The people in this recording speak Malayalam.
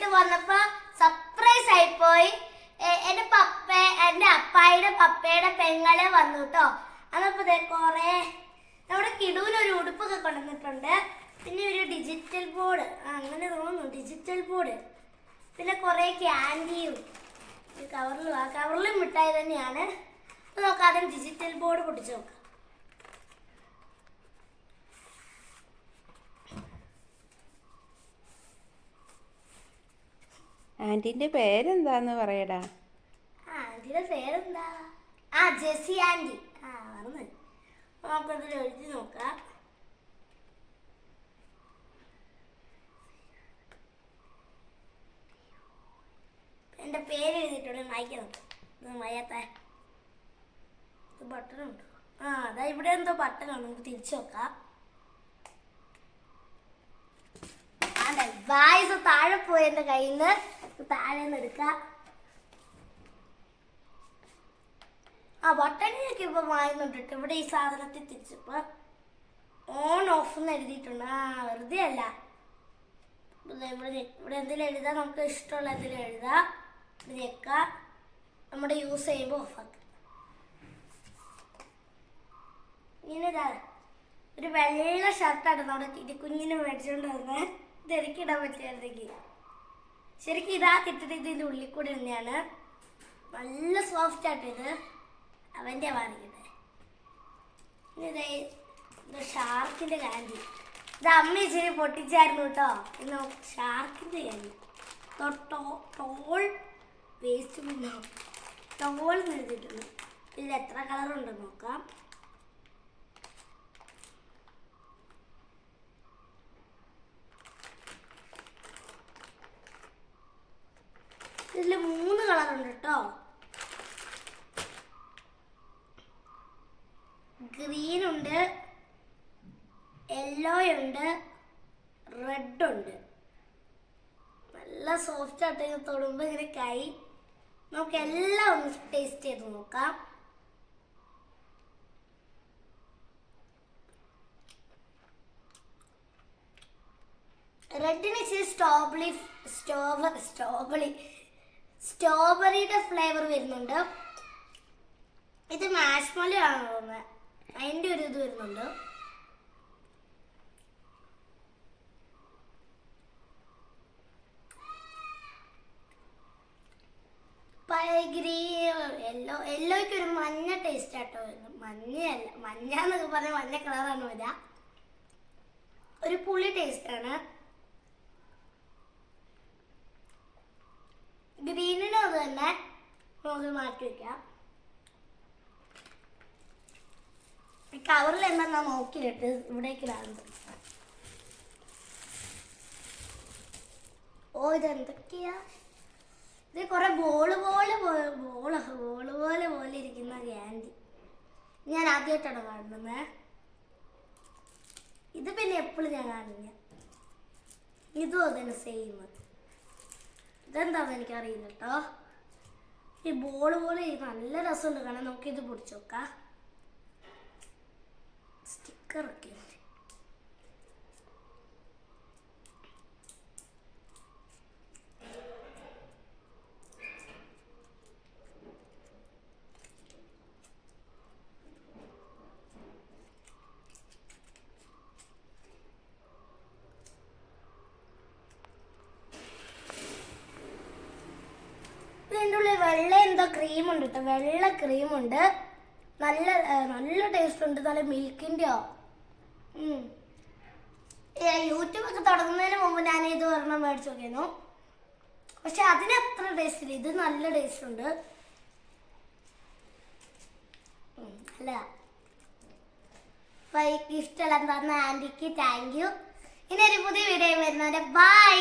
ഇട്ട് വന്നപ്പോ സർപ്രൈസ് ആയിപ്പോയി. എന്റെ അപ്പായുടെ പപ്പയുടെ പെങ്ങളെ വന്നു കേട്ടോ. അതപ്പോ കൊറേ നമ്മുടെ കിടൂനൊരു ഉടുപ്പൊക്കെ കൊണ്ടുവന്നിട്ടുണ്ട്. പിന്നെ ഒരു ഡിജിറ്റൽ ബോർഡ്, അങ്ങനെ തോന്നുന്നു ഡിജിറ്റൽ ബോർഡ്. പിന്നെ കുറെ ക്യാൻഡിയും കവറിലും മിഠായി തന്നെയാണ്. നോക്കാം, ആദ്യം ഡിജിറ്റൽ ബോർഡ് പൊട്ടിച്ച് നോക്കാം. ആന്റിന്റെ പേരെന്താന്ന് പറയടാ. ആന്റിയുടെ പേരെന്താ? ജെസി ആന്റി. മറന്നു. നമുക്കതിൽ എഴുതി നോക്കാം. എന്റെ പേര് എഴുതിയിട്ടുണ്ട്, വായിക്കാം. മയത്ത ബട്ടണുണ്ട്. അതാ ഇവിടെ എന്തോ ബട്ടണാണ്, നമുക്ക് തിരിച്ചു നോക്കാം. വായിസ് താഴെ പോയി എന്റെ കയ്യിൽ നിന്ന്. താഴെ നിന്ന് എടുക്കാം. ബട്ടണിനൊക്കെ ഇപ്പൊ വായിന്നുണ്ടിട്ട് ഇവിടെ ഈ സാധനത്തിൽ തിരിച്ചപ്പോ ഓൺ ഓഫ് എന്ന് എഴുതിയിട്ടുണ്ട്. വെറുതെ അല്ല. ഇവിടെ എന്തെങ്കിലും എഴുതാം, നമുക്ക് ഇഷ്ടമുള്ള എന്തെങ്കിലും എഴുതാം. ഞെക്കാം, നമ്മുടെ യൂസ് ചെയ്യുമ്പോൾ ഓഫാക്കാം. ഇങ്ങനെ ഒരു വെള്ള ഷർട്ടാണ് നമ്മുടെ കുഞ്ഞിനെ മേടിച്ചോണ്ട് വന്നത്. ഇത് എനിക്കിടാൻ പറ്റിയായിരുന്നെങ്കിൽ. ശരിക്കും ഇതാ കിട്ടിട്ട് ഇതിൻ്റെ ഉള്ളിൽ കൂടെ തന്നെയാണ്. നല്ല സോഫ്റ്റ് ആയിട്ട് ഇത് അവൻ്റെ വാങ്ങിക്കട്ടെ. ഇത് ഷാർക്കിൻ്റെ കാൻഡി. ഇത് അമ്മ ഇച്ചിരി പൊട്ടിച്ചായിരുന്നു കേട്ടോ. ഇന്ന് ഷാർക്കിൻ്റെ കാൻഡി. ടോൾ വേസ്റ്റ് പിന്നെ ടോൾ എഴുതിയിട്ടുണ്ട്. ഇതിൽ എത്ര കളറുണ്ടെന്ന് നോക്കാം. ഇതിൽ 3 കളറുണ്ട് കേട്ടോ. ഗ്രീൻ ഉണ്ട്, യെല്ലോ ഉണ്ട്, റെഡ് ഉണ്ട്. നല്ല സോഫ്റ്റ് ആയിട്ട് ഇങ്ങനെ തൊടുമ്പോൾ ഇങ്ങനെ കൈ. നമുക്ക് എല്ലാം ഒന്ന് ടേസ്റ്റ് ചെയ്ത് നോക്കാം. റെഡിന് ഇച്ചിരി സ്ട്രോബെറിയുടെ ഫ്ലേവർ വരുന്നുണ്ട്. ഇത് മാഷ്മലോ ആണ് തോന്നുന്നത്, അതിൻ്റെ ഒരു ഇത് വരുന്നുണ്ട്. യെല്ലോയ്ക്ക് ഒരു മഞ്ഞ ടേസ്റ്റ് ആട്ടോ വരുന്നത്. മഞ്ഞയല്ല, മഞ്ഞ എന്നൊക്കെ പറഞ്ഞാൽ മഞ്ഞ കളറാണ് വരിക. ഒരു പുളി ടേസ്റ്റാണ്. ഗ്രീനിനും അത് തന്നെ. നമുക്ക് മാറ്റി വയ്ക്കാം. കവറിൽ എന്താ നോക്കിയിട്ട് ഇവിടേക്ക് ഇടാറുണ്ട്. ഇതെന്തൊക്കെയാ? ഇത് കുറെ ബോള് പോലെ ഇരിക്കുന്ന ക്യാൻഡി. ഞാൻ ആദ്യമായിട്ടാണ് കാണുന്നത്. ഇത് പിന്നെ എപ്പോഴും ഞാൻ കാണില്ല. ഇതും അതിന് സെയിം. ഇതെന്താണെന്ന് എനിക്കറിയില്ല കേട്ടോ. ഈ ബോള് പോലെ നല്ല രസമുണ്ട് കാണാൻ. നമുക്കിത് പൊടിച്ചു നോക്കാം. സ്റ്റിക്കറൊക്കെ ഉണ്ട്. ഇതിൻ്റെ ഉള്ളിൽ വെള്ള എന്തോ ക്രീമുണ്ട് കേട്ടോ. വെള്ള ക്രീമുണ്ട്. നല്ല ടേസ്റ്റ് ഉണ്ട്. നല്ല മിൽക്കിൻ്റെയോ. യൂട്യൂബൊക്കെ തുടങ്ങുന്നതിന് മുമ്പ് ഞാൻ ഇത് ഒരെണ്ണം മേടിച്ചു നോക്കിയിരുന്നു. പക്ഷെ അതിന് അത്ര ടേസ്റ്റ് ഇല്ല. ഇത് നല്ല ടേസ്റ്റ് ഉണ്ട്. അല്ല, ഇഷ്ടമല്ല തന്ന ആൻറ്റിക്ക് താങ്ക് യു. ഇനി ഒരു പുതിയ വീഡിയോ വരുന്നവരെ ബൈ.